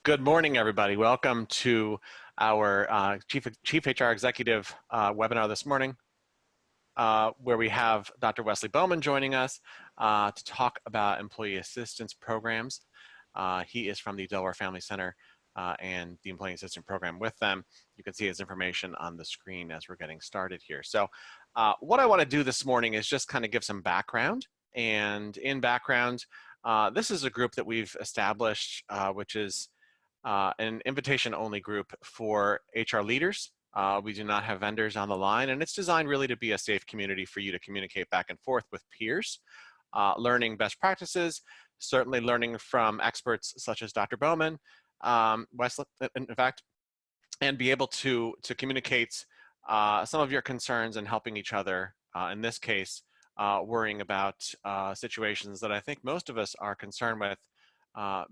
Good morning, everybody. Welcome to our Chief HR Executive webinar this morning, where we have Dr. Wesley Bowman joining us to talk about employee assistance programs. He is from the Delaware Family Center and the Employee Assistance Program with them. You can see his information on the screen as we're getting started here. So what I want to do this morning is just kind of give some background. And in background, this is a group that we've established, which is an invitation-only group for HR leaders. We do not have vendors on the line, and it's designed really to be a safe community for you to communicate back and forth with peers, learning best practices, certainly learning from experts such as Dr. Bowman, Wesley, in fact, and be able to communicate some of your concerns and helping each other, in this case, worrying about situations that I think most of us are concerned with,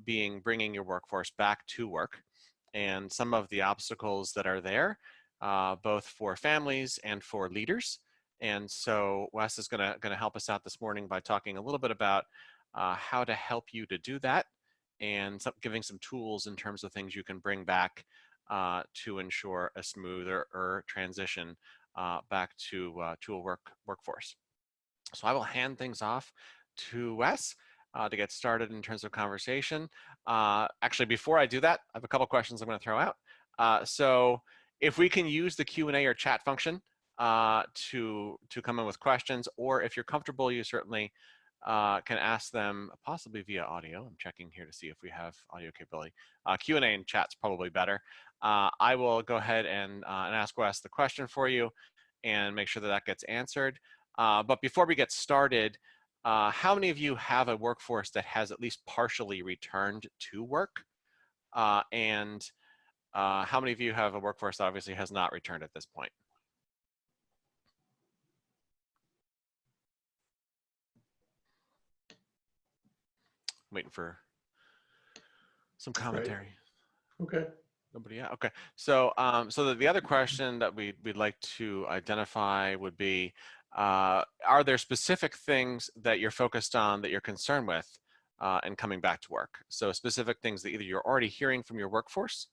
being bringing your workforce back to work and some of the obstacles that are there, both for families and for leaders. And so Wes is gonna help us out this morning by talking a little bit about how to help you to do that and giving some tools in terms of things you can bring back to ensure a smoother transition back to a workforce. So I will hand things off to Wes to get started in terms of conversation. Actually, before I do that, I have a couple questions I'm going to throw out. So if we can use the Q&A or chat function to come in with questions, or if you're comfortable, you certainly can ask them possibly via audio. I'm checking here to see if we have audio capability. Q&A and chat's probably better. I will go ahead and ask Wes the question for you and make sure that that gets answered. But before we get started, how many of you have a workforce that has at least partially returned to work? And how many of you have a workforce that obviously has not returned at this point? I'm waiting for some commentary. Right. Okay. Nobody yet? Okay. So, so the other question that we'd like to identify would be, are there specific things that you're focused on that you're concerned with and coming back to work? So specific things that either you're already hearing from your workforce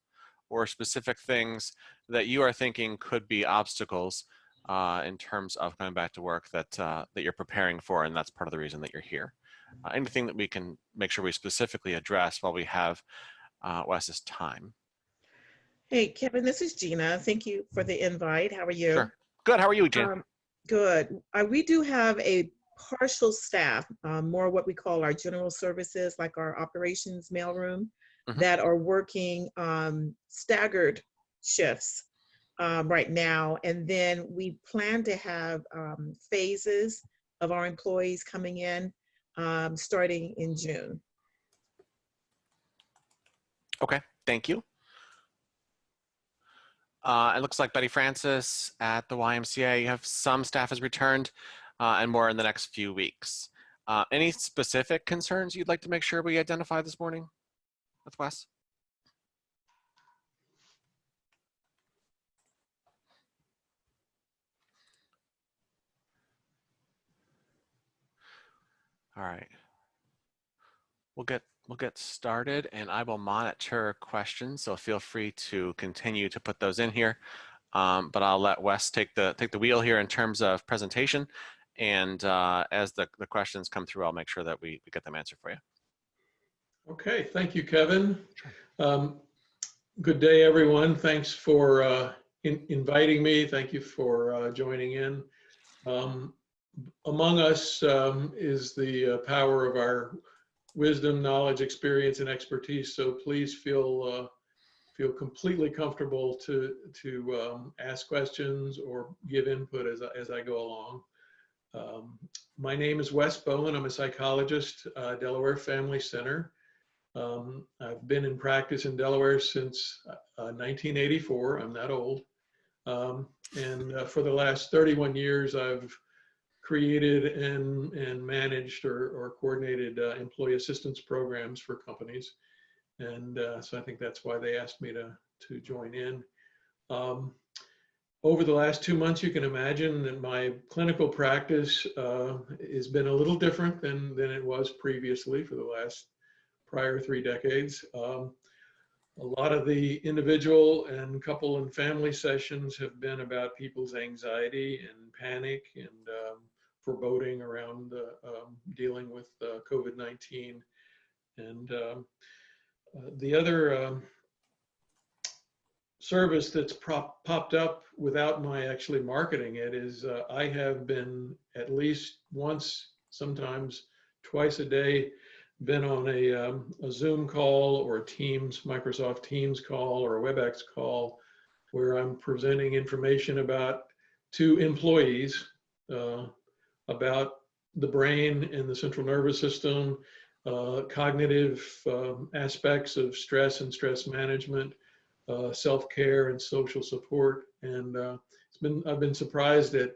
or specific things that you are thinking could be obstacles in terms of coming back to work that, that you're preparing for, and that's part of the reason that you're here. Anything that we can make sure we specifically address while we have Wes's time. Hey, Kevin, this is Gina. Thank you for the invite. How are you? Sure. Good. How are you, Jen? Good. We do have a partial staff, more what we call our general services, like our operations mailroom, that are working staggered shifts right now. And then we plan to have phases of our employees coming in starting in June. Okay, thank you. It looks like Betty Francis at the YMCA, you have some staff has returned and more in the next few weeks. Any specific concerns you'd like to make sure we identify this morning with Wes? All right. We'll get started, and I will monitor questions, so feel free to continue to put those in here. But I'll let Wes take the wheel here in terms of presentation, and as the questions come through, I'll make sure that we get them answered for you. Okay, thank you, Kevin. Good day, everyone. Thanks for inviting me. Thank you for joining in. Among us is the power of our wisdom, knowledge, experience, and expertise. So please feel completely comfortable to ask questions or give input as I go along. My name is Wes Bowman. I'm a psychologist, Delaware Family Center. I've been in practice in Delaware since 1984. I'm that old. And for the last 31 years, I've created and managed or coordinated employee assistance programs for companies. And so I think that's why they asked me to join in. Over the last 2 months, you can imagine that my clinical practice has been a little different than it was previously for the last prior 3 decades. A lot of the individual and couple and family sessions have been about people's anxiety and panic and foreboding around dealing with COVID-19. And the other service that's popped up without my actually marketing it is I have been at least once, sometimes twice a day, been on a Zoom call or a Teams, Microsoft Teams call or a WebEx call where I'm presenting information to employees about the brain and the central nervous system, cognitive aspects of stress and stress management, self-care and social support. And I've been surprised at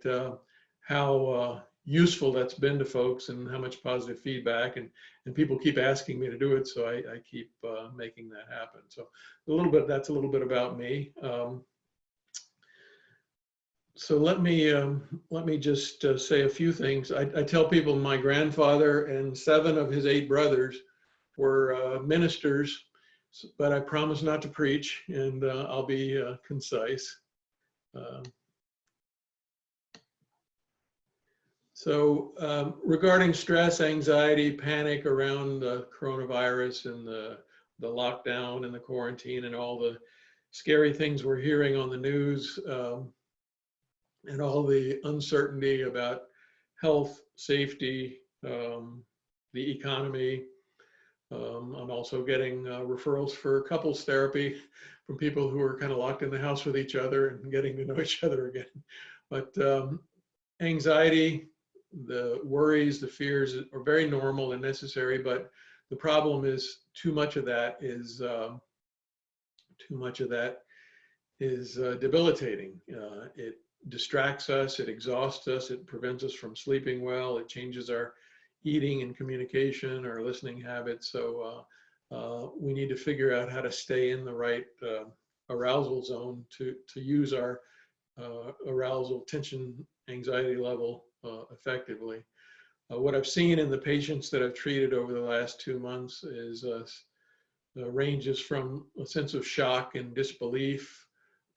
how useful that's been to folks and how much positive feedback, and people keep asking me to do it. So I keep making that happen. So that's a little bit about me. So let me just say a few things. I tell people my grandfather and 7 of his 8 brothers were ministers, but I promise not to preach, and I'll be concise. So regarding stress, anxiety, panic around the coronavirus and the lockdown and the quarantine and all the scary things we're hearing on the news, and all the uncertainty about health, safety, the economy. I'm also getting referrals for couples therapy from people who are kind of locked in the house with each other and getting to know each other again. But anxiety, the worries, the fears are very normal and necessary, but the problem is too much of that is debilitating. It distracts us, it exhausts us, it prevents us from sleeping well, it changes our eating and communication, our listening habits. So we need to figure out how to stay in the right arousal zone to use our arousal, tension, anxiety level effectively. What I've seen in the patients that I've treated over the last 2 months is ranges from a sense of shock and disbelief,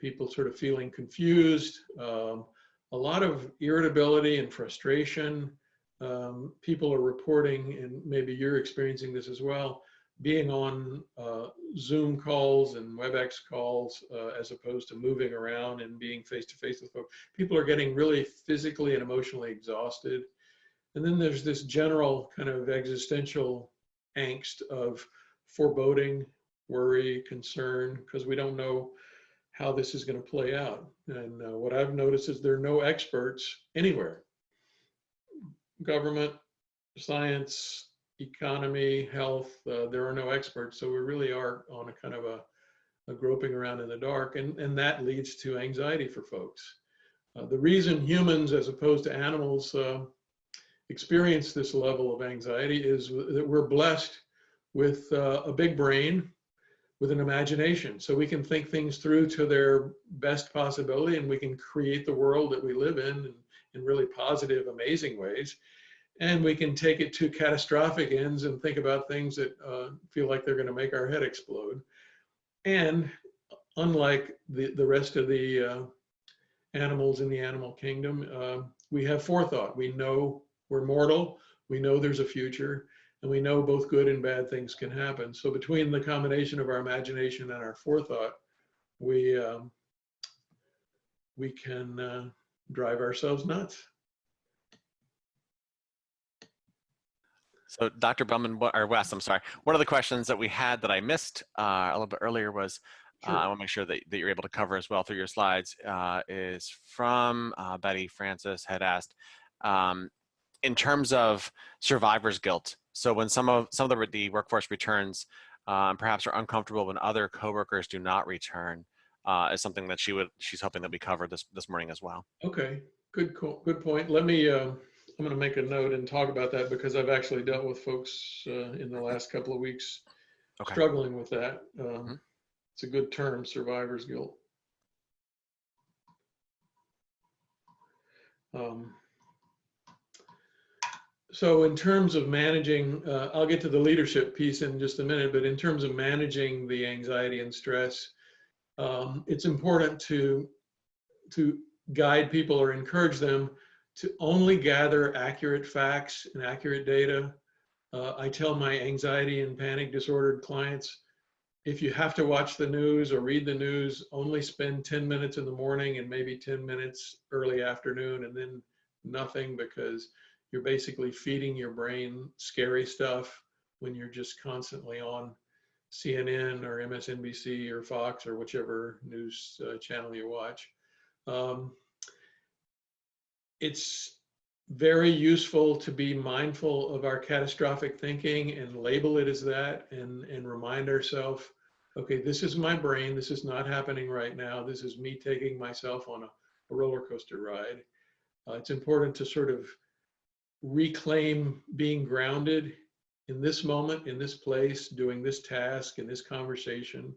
people sort of feeling confused, a lot of irritability and frustration. People are reporting, and maybe you're experiencing this as well, being on Zoom calls and WebEx calls as opposed to moving around and being face-to-face with folks. People are getting really physically and emotionally exhausted. And then there's this general kind of existential angst of foreboding, worry, concern, because we don't know how this is going to play out. And what I've noticed is there are no experts anywhere. Government, science, economy, health, there are no experts. So we really are on a kind of a groping around in the dark, and that leads to anxiety for folks. The reason humans, as opposed to animals, experience this level of anxiety is that we're blessed with a big brain with an imagination. So we can think things through to their best possibility, and we can create the world that we live in really positive, amazing ways. And we can take it to catastrophic ends and think about things that feel like they're going to make our head explode. And unlike the rest of the animals in the animal kingdom, we have forethought. We know we're mortal, we know there's a future, and we know both good and bad things can happen. So between the combination of our imagination and our forethought, we can drive ourselves nuts. So Dr. Bowman, or Wes, I'm sorry, one of the questions that we had that I missed a little bit earlier was, Sure. I want to make sure that you're able to cover as well through your slides, is from Betty Francis had asked, in terms of survivor's guilt. So when some of the workforce returns, perhaps are uncomfortable when other coworkers do not return, is something that she's hoping that we cover this morning as well. Okay, good point. Let me, I'm going to make a note and talk about that because I've actually dealt with folks in the last couple of weeks struggling with that. It's a good term, survivor's guilt. So in terms of managing, I'll get to the leadership piece in just a minute, but in terms of managing the anxiety and stress, it's important to guide people or encourage them to only gather accurate facts and accurate data. I tell my anxiety and panic disordered clients, if you have to watch the news or read the news, only spend 10 minutes in the morning and maybe 10 minutes early afternoon, and then nothing, because you're basically feeding your brain scary stuff when you're just constantly on CNN or MSNBC or Fox or whichever news channel you watch. It's very useful to be mindful of our catastrophic thinking and label it as that, and remind ourselves, okay, this is my brain. This is not happening right now. This is me taking myself on a roller coaster ride. It's important to sort of reclaim being grounded in this moment, in this place, doing this task, in this conversation,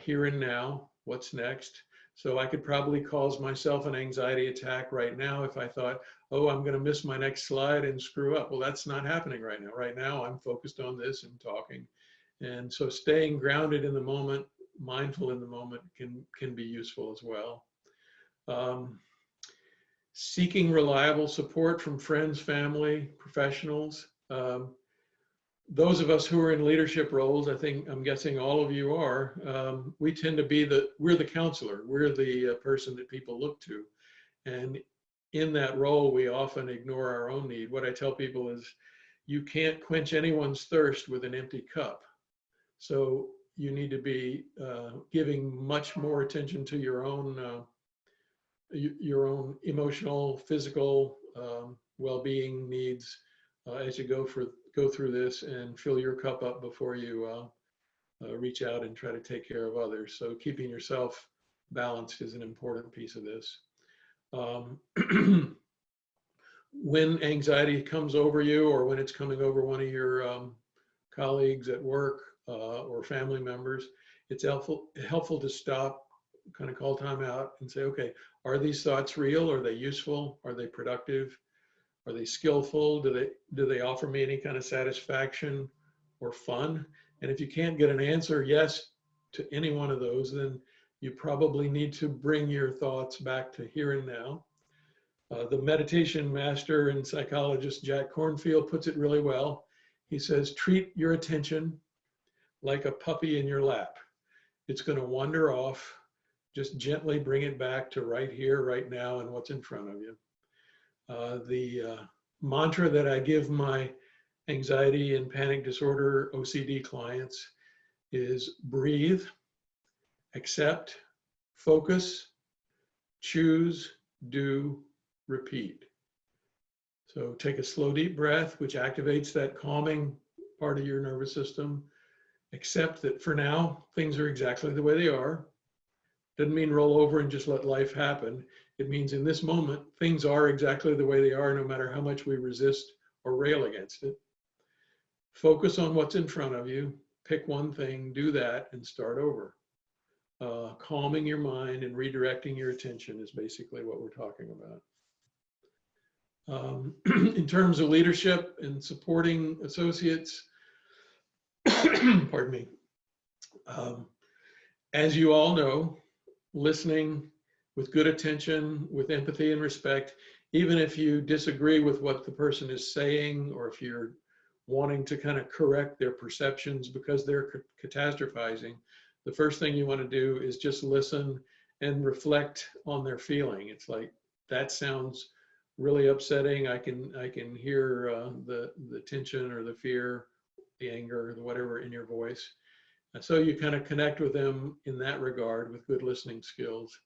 here and now, what's next. So I could probably cause myself an anxiety attack right now if I thought, oh, I'm going to miss my next slide and screw up. Well, that's not happening right now. Right now, I'm focused on this and talking. And so staying grounded in the moment, mindful in the moment can be useful as well. Seeking reliable support from friends, family, professionals. Those of us who are in leadership roles, I'm guessing all of you are, we tend to be we're the counselor. We're the person that people look to. And in that role, we often ignore our own need. What I tell people is, you can't quench anyone's thirst with an empty cup. So you need to be giving much more attention to your own emotional, physical well-being needs as you go through this, and fill your cup up before you reach out and try to take care of others. So keeping yourself balanced is an important piece of this. When anxiety comes over you, or when it's coming over one of your colleagues at work or family members, it's helpful to stop, kind of call time out and say, okay, are these thoughts real? Are they useful? Are they productive? Are they skillful? Do they offer me any kind of satisfaction or fun? And if you can't get an answer yes to any one of those, then you probably need to bring your thoughts back to here and now. The meditation master and psychologist Jack Kornfield puts it really well. He says, treat your attention like a puppy in your lap. It's going to wander off. Just gently bring it back to right here, right now, and what's in front of you. The mantra that I give my anxiety and panic disorder OCD clients is breathe, accept, focus, choose, do, repeat. So take a slow, deep breath, which activates that calming part of your nervous system. Accept that for now, things are exactly the way they are. Doesn't mean roll over and just let life happen. It means in this moment, things are exactly the way they are, no matter how much we resist or rail against it. Focus on what's in front of you. Pick one thing, do that, and start over. Calming your mind and redirecting your attention is basically what we're talking about. In terms of leadership and supporting associates, pardon me, as you all know, listening with good attention, with empathy and respect, even if you disagree with what the person is saying, or if you're wanting to kind of correct their perceptions because they're catastrophizing, the first thing you want to do is just listen and reflect on their feeling. It's like, that sounds really upsetting. I can hear the tension or the fear, the anger, the whatever in your voice. And so you kind of connect with them in that regard with good listening skills.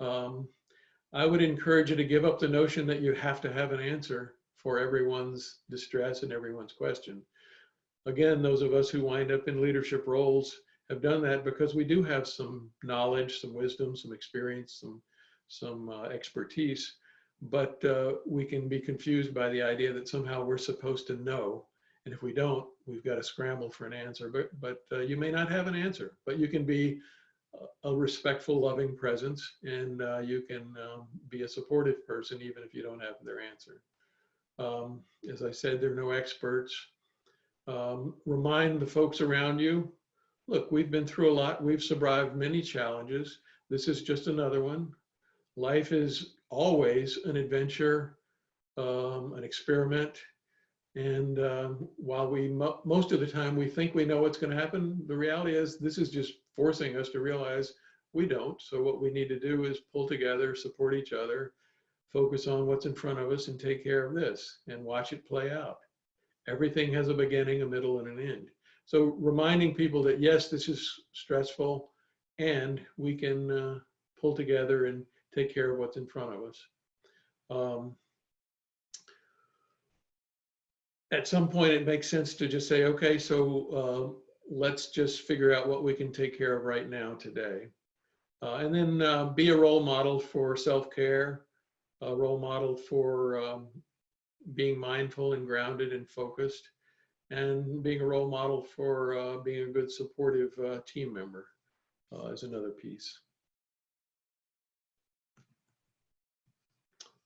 I would encourage you to give up the notion that you have to have an answer for everyone's distress and everyone's question. Again, those of us who wind up in leadership roles have done that because we do have some knowledge, some wisdom, some experience, some expertise, but we can be confused by the idea that somehow we're supposed to know. And if we don't, we've got to scramble for an answer. But you may not have an answer, but you can be a respectful, loving presence, and you can be a supportive person even if you don't have their answer. As I said, they're no experts. Remind the folks around you, look, we've been through a lot. We've survived many challenges. This is just another one. Life is always an adventure, an experiment. And while most of the time we think we know what's going to happen, the reality is this is just forcing us to realize we don't. So what we need to do is pull together, support each other, focus on what's in front of us and take care of this and watch it play out. Everything has a beginning, a middle, and an end. So reminding people that yes, this is stressful and we can pull together and take care of what's in front of us. At some point, it makes sense to just say, okay, so let's just figure out what we can take care of right now today. And then be a role model for self-care, a role model for being mindful and grounded and focused, and being a role model for being a good supportive team member is another piece.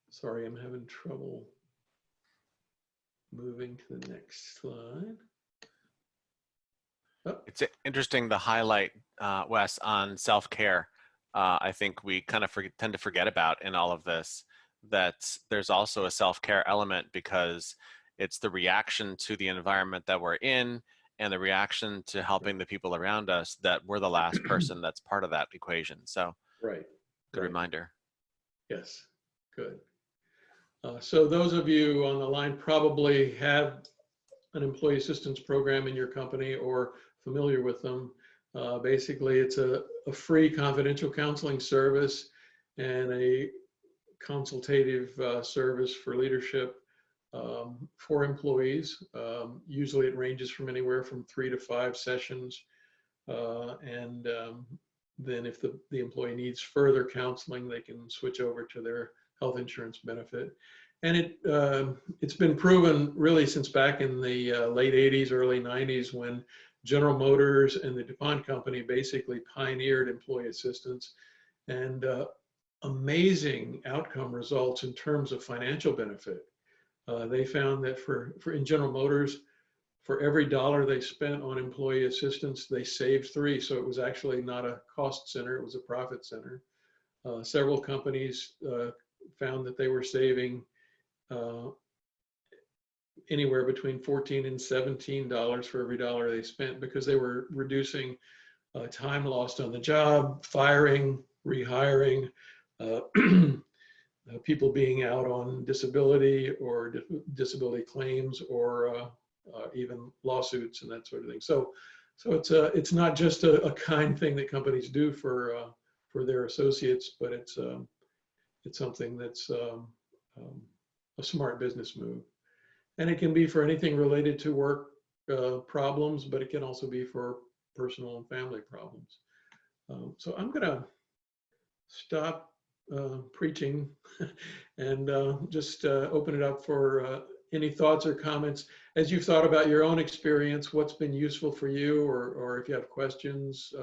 Sorry, I'm having trouble moving to the next slide. Oh. It's interesting the highlight, Wes, on self-care. I think we kind of tend to forget about in all of this, that there's also a self-care element because it's the reaction to the environment that we're in and the reaction to helping the people around us that we're the last person that's part of that equation. So right. Good reminder. Yes, good. So those of you on the line probably have an employee assistance program in your company or familiar with them. Basically, it's a free confidential counseling service and a consultative service for leadership for employees. Usually it ranges from anywhere from 3 to 5 sessions. Then if the employee needs further counseling, they can switch over to their health insurance benefit. And it's been proven really since back in the late 80s, early 90s, when General Motors and the DuPont company basically pioneered employee assistance, and amazing outcome results in terms of financial benefit. They found that in General Motors, for every dollar they spent on employee assistance, they saved 3. So it was actually not a cost center, it was a profit center. Several companies found that they were saving anywhere between $14 and $17 for every dollar they spent, because they were reducing time lost on the job, firing, rehiring, people being out on disability or disability claims, or even lawsuits and that sort of thing. So it's not just a kind thing that companies do for their associates, but it's something that's a smart business move. And it can be for anything related to work problems, but it can also be for personal and family problems. So I'm gonna stop preaching and just open it up for any thoughts or comments. As you've thought about your own experience, what's been useful for you, or if you have questions,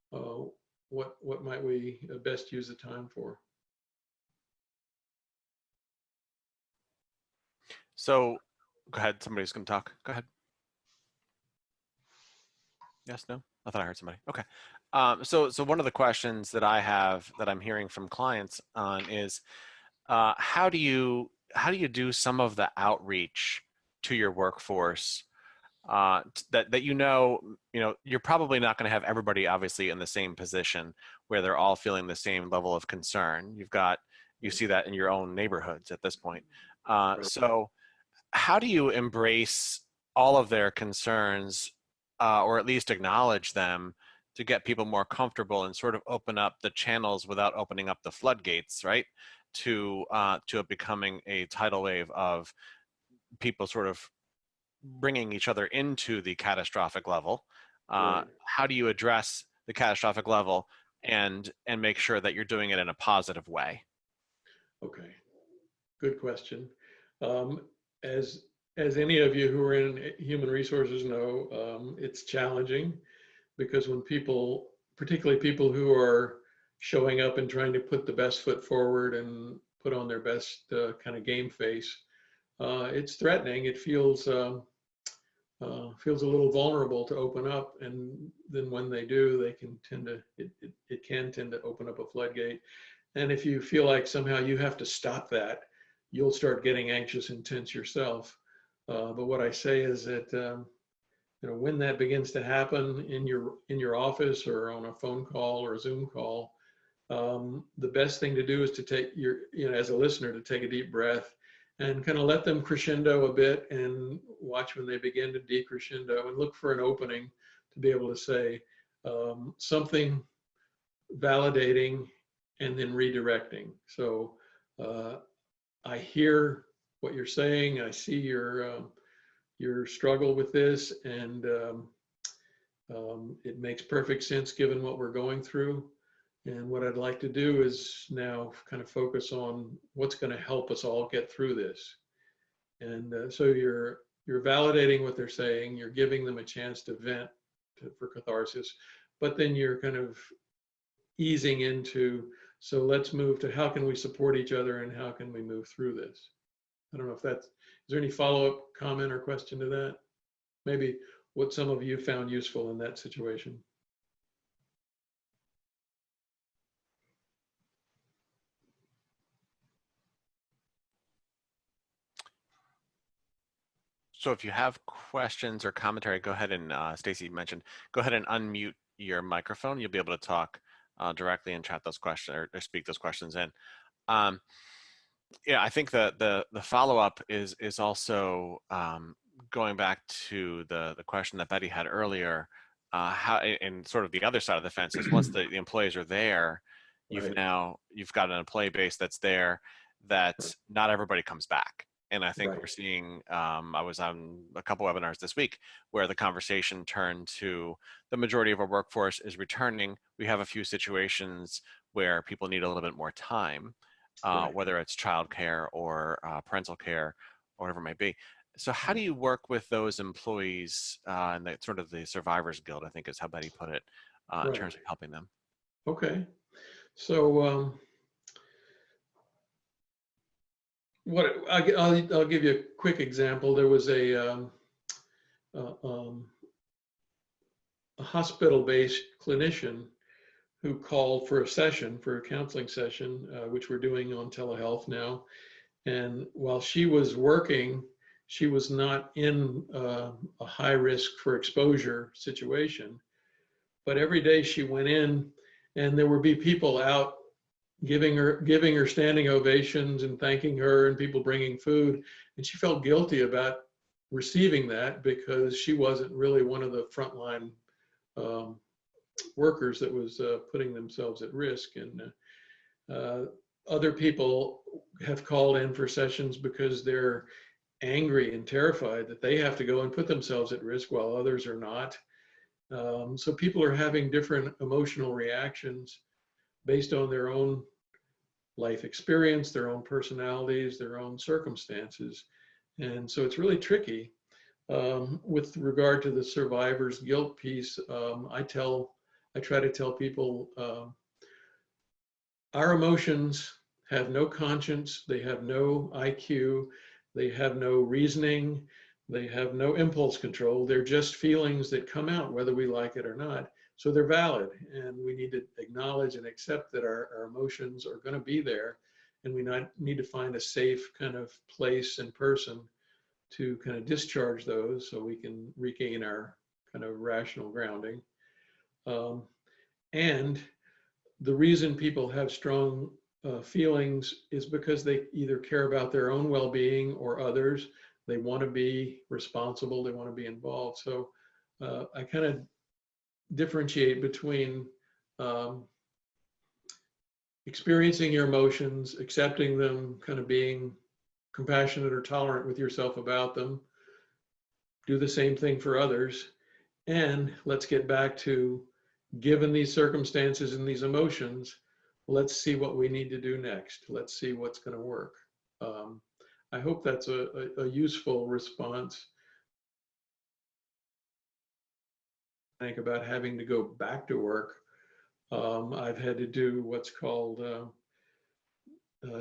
what might we best use the time for? So go ahead, somebody's gonna talk. Go ahead. Yes, no? I thought I heard somebody. Okay. So one of the questions that I have that I'm hearing from clients on is how do you do some of the outreach to your workforce that you know you're probably not going to have everybody obviously in the same position where they're all feeling the same level of concern. You see that in your own neighborhoods at this point. So how do you embrace all of their concerns, or at least acknowledge them, to get people more comfortable and sort of open up the channels without opening up the floodgates, right? To it becoming a tidal wave of people sort of bringing each other into the catastrophic level. Right. How do you address the catastrophic level and make sure that you're doing it in a positive way? Okay, good question. As any of you who are in human resources know, it's challenging, because when people, particularly people who are showing up and trying to put the best foot forward and put on their best kind of game face, it's threatening. It feels feels a little vulnerable to open up, and then when they do, they can tend to it can tend to open up a floodgate. And if you feel like somehow you have to stop that, you'll start getting anxious and tense yourself. But what I say is that you know, when that begins to happen in your office or on a phone call or a Zoom call, the best thing to do is to take your, you know, as a listener, to take a deep breath and kind of let them crescendo a bit and watch when they begin to decrescendo, and look for an opening to be able to say something validating and then redirecting. So I hear what you're saying. I see your struggle with this, and it makes perfect sense given what we're going through. And what I'd like to do is now kind of focus on what's going to help us all get through this. And so you're validating what they're saying. You're giving them a chance to vent for catharsis, but then you're kind of easing into, so let's move to how can we support each other and how can we move through this. I don't know if that's, is there any follow-up comment or question to that? Maybe what some of you found useful in that situation. So if you have questions or commentary, go ahead and, Stacy mentioned, go ahead and unmute your microphone. You'll be able to talk directly and chat those questions or speak those questions in. Um, yeah, I think the follow-up is also going back to the question that Betty had earlier, how, and sort of the other side of the fence is once the employees are there, Right. you've got an employee base that's there that not everybody comes back. And I think Right. we're seeing, I was on a couple webinars this week where the conversation turned to the majority of our workforce is returning. We have a few situations where people need a little bit more time, Right. whether it's childcare or parental care or whatever it may be. So how do you work with those employees and the sort of the survivors guild, I think is how Betty put it, in Right. terms of helping them? Okay. So what I'll give you a quick example. There was uh, um, a hospital-based clinician who called for a session, for a counseling session, which we're doing on telehealth now. And while she was working, she was not in a high risk for exposure situation. But every day she went in, and there would be people out giving her standing ovations and thanking her, and people bringing food. And she felt guilty about receiving that because she wasn't really one of the frontline um, workers that was putting themselves at risk. And other people have called in for sessions because they're angry and terrified that they have to go and put themselves at risk while others are not. So people are having different emotional reactions based on their own life experience, their own personalities, their own circumstances. And so it's really tricky. With regard to the survivor's guilt piece, I try to tell people our emotions have no conscience, they have no IQ, they have no reasoning, they have no impulse control. They're just feelings that come out whether we like it or not. So they're valid, and we need to acknowledge and accept that our emotions are going to be there, and we need to find a safe kind of place and person to kind of discharge those so we can regain our kind of rational grounding. And the reason people have strong feelings is because they either care about their own well-being or others. They want to be responsible, they want to be involved. So I kind of differentiate between experiencing your emotions, accepting them, kind of being compassionate or tolerant with yourself about them, do the same thing for others. And let's get back to, given these circumstances and these emotions, let's see what we need to do next. Let's see what's going to work. I hope that's a useful response. Think about having to go back to work. I've had to do what's called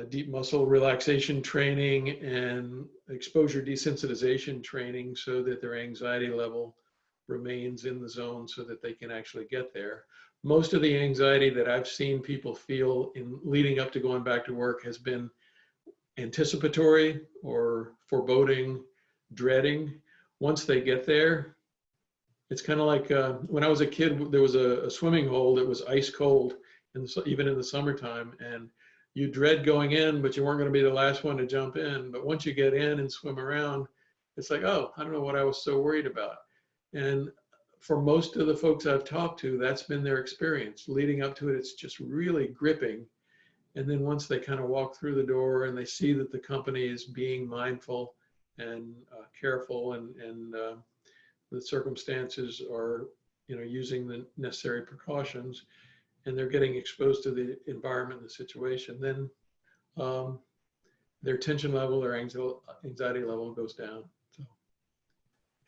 deep muscle relaxation training and exposure desensitization training so that their anxiety level remains in the zone so that they can actually get there. Most of the anxiety that I've seen people feel in leading up to going back to work has been anticipatory or foreboding, dreading. Once they get there, it's kind of like when I was a kid, there was a swimming hole that was ice cold, even in the summertime, and you dread going in, but you weren't going to be the last one to jump in. But once you get in and swim around, it's like, oh, I don't know what I was so worried about. And for most of the folks I've talked to, that's been their experience. Leading up to it, it's just really gripping. And then once they kind of walk through the door and they see that the company is being mindful and careful, and the circumstances are, using the necessary precautions, and they're getting exposed to the environment and the situation, then their tension level, their anxiety level goes down. So.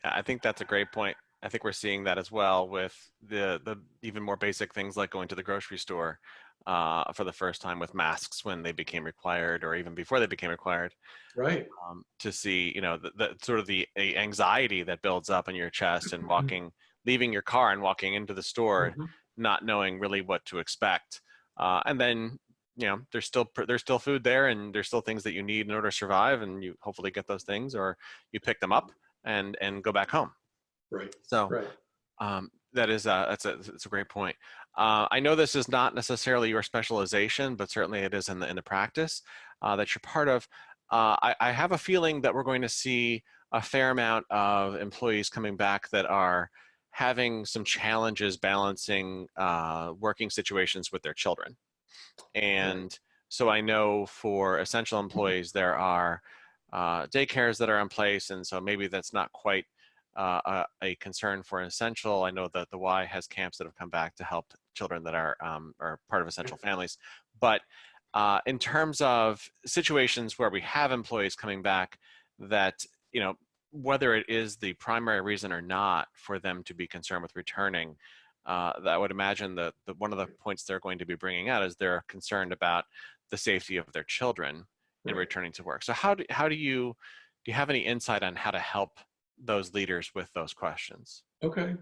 Yeah, I think that's a great point. I think we're seeing that as well with the even more basic things like going to the grocery store for the first time with masks when they became required, or even before they became required. Right. To see, the sort of the anxiety that builds up in your chest, and leaving your car and walking into the store, not knowing really what to expect. And then, there's still food there, and there's still things that you need in order to survive, and you hopefully get those things, or you pick them up and go back home. Right. So right. that's a great point. I know this is not necessarily your specialization, but certainly it is in the practice that you're part of. I have a feeling that we're going to see a fair amount of employees coming back that are having some challenges balancing working situations with their children. And so I know for essential employees, there are daycares that are in place, and so maybe that's not quite a concern for essential. I know that the Y has camps that have come back to help children that are part of essential families. But in terms of situations where we have employees coming back that, whether it is the primary reason or not for them to be concerned with returning, that I would imagine that one of the points they're going to be bringing out is they're concerned about the safety of their children in returning to work. So how do you have any insight on how to help those leaders with those questions? Okay.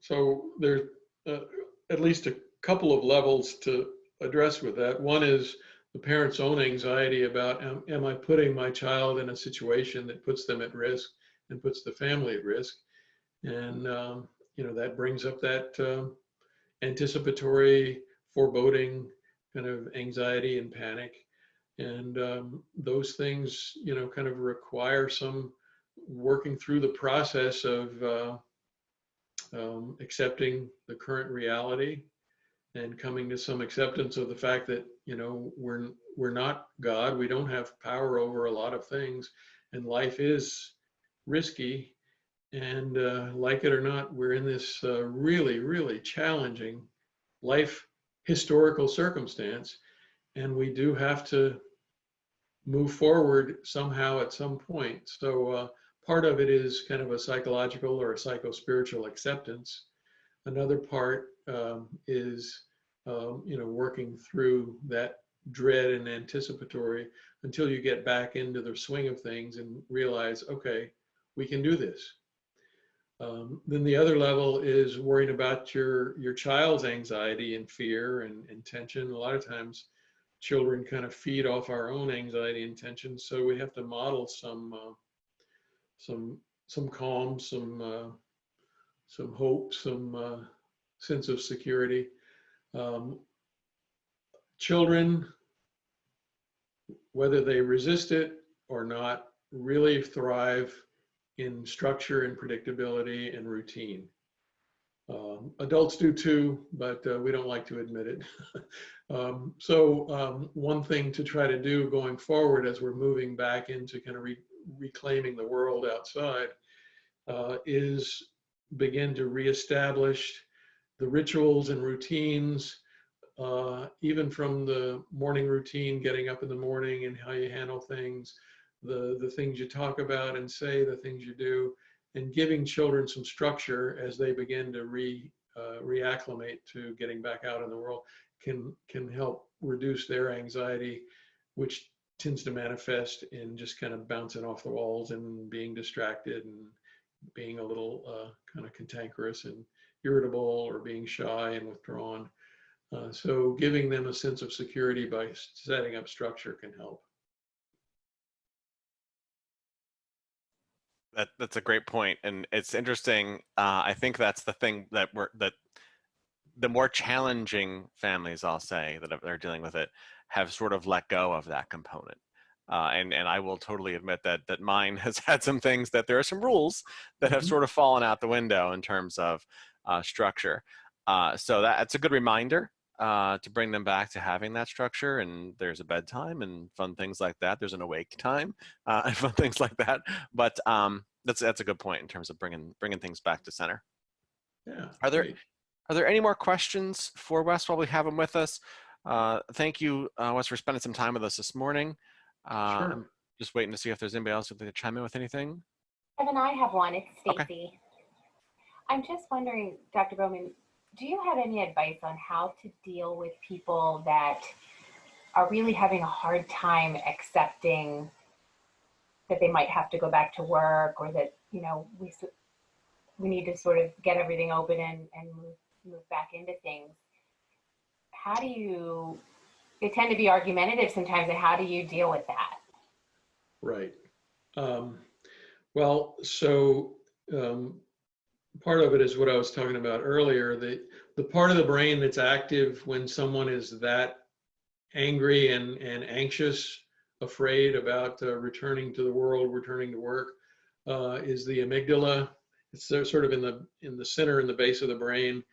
So there's at least a couple of levels to address with that. One is the parent's own anxiety about, am I putting my child in a situation that puts them at risk and puts the family at risk? And, that brings up that anticipatory, foreboding kind of anxiety and panic. And those things, kind of require some working through the process of accepting the current reality and coming to some acceptance of the fact that, we're not God. We don't have power over a lot of things, and life is risky. And like it or not, we're in this really, really challenging life historical circumstance, and we do have to move forward somehow at some point. So part of it is kind of a psychological or a psycho-spiritual acceptance. Another part is, working through that dread and anticipatory until you get back into the swing of things and realize, okay, we can do this. Then the other level is worrying about your child's anxiety and fear and tension. A lot of times children kind of feed off our own anxiety and tension, so we have to model some calm, some hope, some sense of security. Children, whether they resist it or not, really thrive in structure and predictability and routine. Adults do too, but we don't like to admit it. So one thing to try to do going forward as we're moving back into kind of reclaiming the world outside is begin to reestablish the rituals and routines, even from the morning routine, getting up in the morning and how you handle things, the things you talk about and say, the things you do, and giving children some structure as they begin to reacclimate to getting back out in the world can help reduce their anxiety which tends to manifest in just kind of bouncing off the walls and being distracted and being a little kind of cantankerous and irritable, or being shy and withdrawn. So giving them a sense of security by setting up structure can help. That's a great point, and it's interesting. I think that's the thing that the more challenging families, I'll say, that are dealing with it, have sort of let go of that component. And I will totally admit that mine has had some things that there are some rules that have sort of fallen out the window in terms of structure. So that's a good reminder to bring them back to having that structure. And there's a bedtime and fun things like that. There's an awake time and fun things like that. But that's a good point in terms of bringing things back to center. Yeah, Are there great. are there any more questions for Wes while we have him with us? Thank you, Wes, for spending some time with us this morning. Sure. I'm just waiting to see if there's anybody else who'd like to chime in with anything. Kevin, I have one. It's Okay. Stacy. I'm just wondering, Dr. Bowman, do you have any advice on how to deal with people that are really having a hard time accepting that they might have to go back to work, or that, you know, we need to sort of get everything open and move back into things? How do you, they tend to be argumentative sometimes, and how do you deal with that? Right. Well, so part of it is what I was talking about earlier. The part of the brain that's active when someone is that angry and anxious, afraid about returning to the world, returning to work, is the amygdala. It's sort of in the center, in the base of the brain.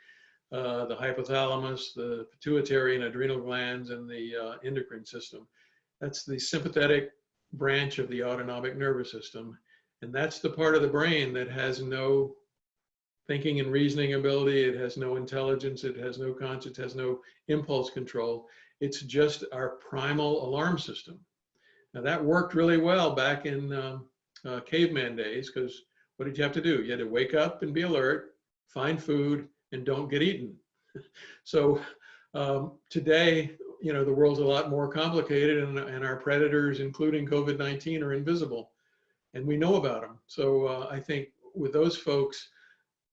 The hypothalamus, the pituitary and adrenal glands, and the endocrine system. That's the sympathetic branch of the autonomic nervous system. And that's the part of the brain that has no thinking and reasoning ability. It has no intelligence. It has no conscience, has no impulse control. It's just our primal alarm system. Now that worked really well back in caveman days, because what did you have to do? You had to wake up and be alert, find food, and don't get eaten. So today, you know, the world's a lot more complicated, and our predators, including COVID-19, are invisible, and we know about them. So I think with those folks,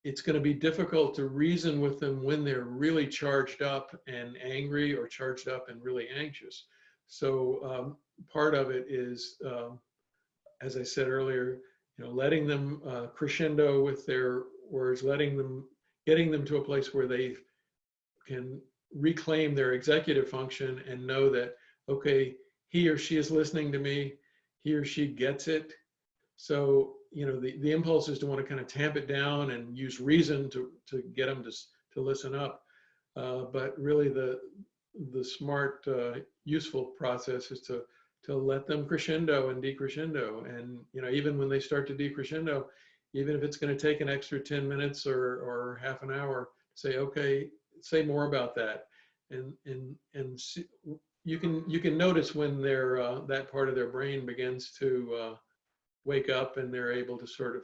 it's going to be difficult to reason with them when they're really charged up and angry, or charged up and really anxious. So part of it is, as I said earlier, you know, letting them crescendo with their words, getting them to a place where they can reclaim their executive function and know that, okay, he or she is listening to me, he or she gets it. So, you know, the impulse is to want to kind of tamp it down and use reason to get them to listen up. But really the smart, useful process is to let them crescendo and decrescendo. And, you know, even when they start to decrescendo, even if it's going to take an extra 10 minutes or half an hour, say, okay, say more about that. And see, you can notice when that part of their brain begins to wake up, and they're able to sort of,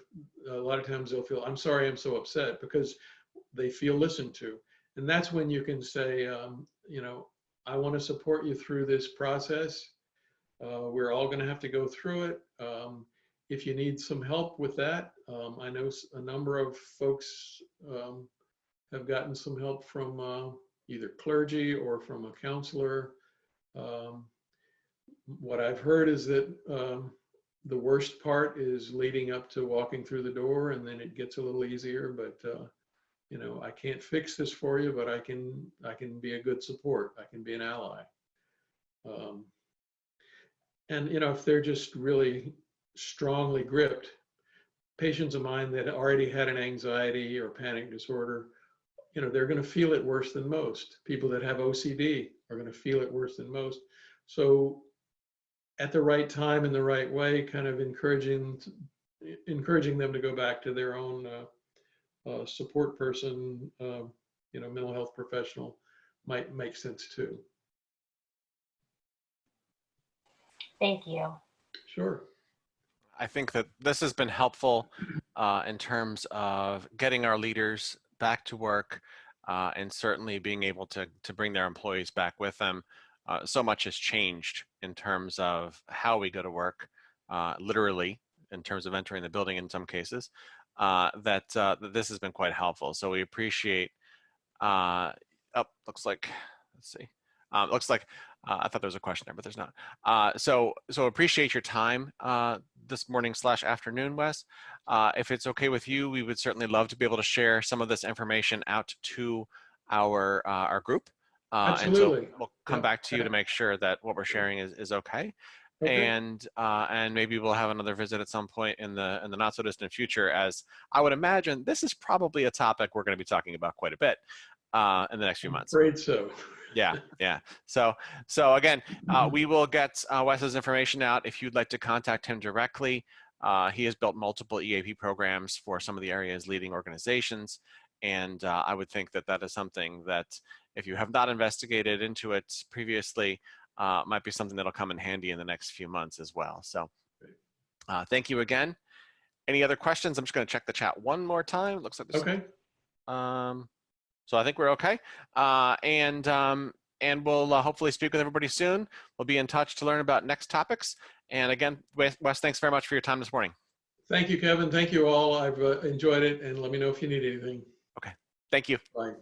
a lot of times they'll feel, I'm sorry, I'm so upset, because they feel listened to. And that's when you can say, you know, I want to support you through this process. We're all going to have to go through it. If you need some help with that, I know a number of folks have gotten some help from either clergy or from a counselor. What I've heard is that the worst part is leading up to walking through the door, and then it gets a little easier. But you know, I can't fix this for you, but I can be a good support. I can be an ally. And you know, if they're just really strongly gripped, patients of mine that already had an anxiety or panic disorder, you know, they're going to feel it worse than most. People that have OCD are going to feel it worse than most. So at the right time, in the right way, kind of encouraging them to go back to their own support person, you know, mental health professional, might make sense too. Thank you. Sure. I think that this has been helpful in terms of getting our leaders back to work, and certainly being able to bring their employees back with them. so much has changed in terms of how we go to work, literally in terms of entering the building in some cases, that this has been quite helpful. So we appreciate, looks like, let's see. Looks like, I thought there was a question there, but there's not. So appreciate your time this morning / afternoon, Wes. If it's okay with you, we would certainly love to be able to share some of this information out to our group. And so Absolutely. we'll come back to you to make sure that what we're sharing is okay. Okay. And maybe we'll have another visit at some point in the not so distant future, as I would imagine this is probably a topic we're going to be talking about quite a bit in the next few months. Afraid so. Yeah. So again, we will get Wes's information out if you'd like to contact him directly. He has built multiple EAP programs for some of the area's leading organizations, and I would think that that is something that, if you have not investigated into it previously, might be something that'll come in handy in the next few months as well. So thank you again. Any other questions? I'm just going to check the chat one more time. Looks like there's Okay. So I think we're okay. And we'll hopefully speak with everybody soon. We'll be in touch to learn about next topics. And again, Wes, thanks very much for your time this morning. Thank you, Kevin. Thank you all. I've enjoyed it, and let me know if you need anything. Okay. Thank you. Bye.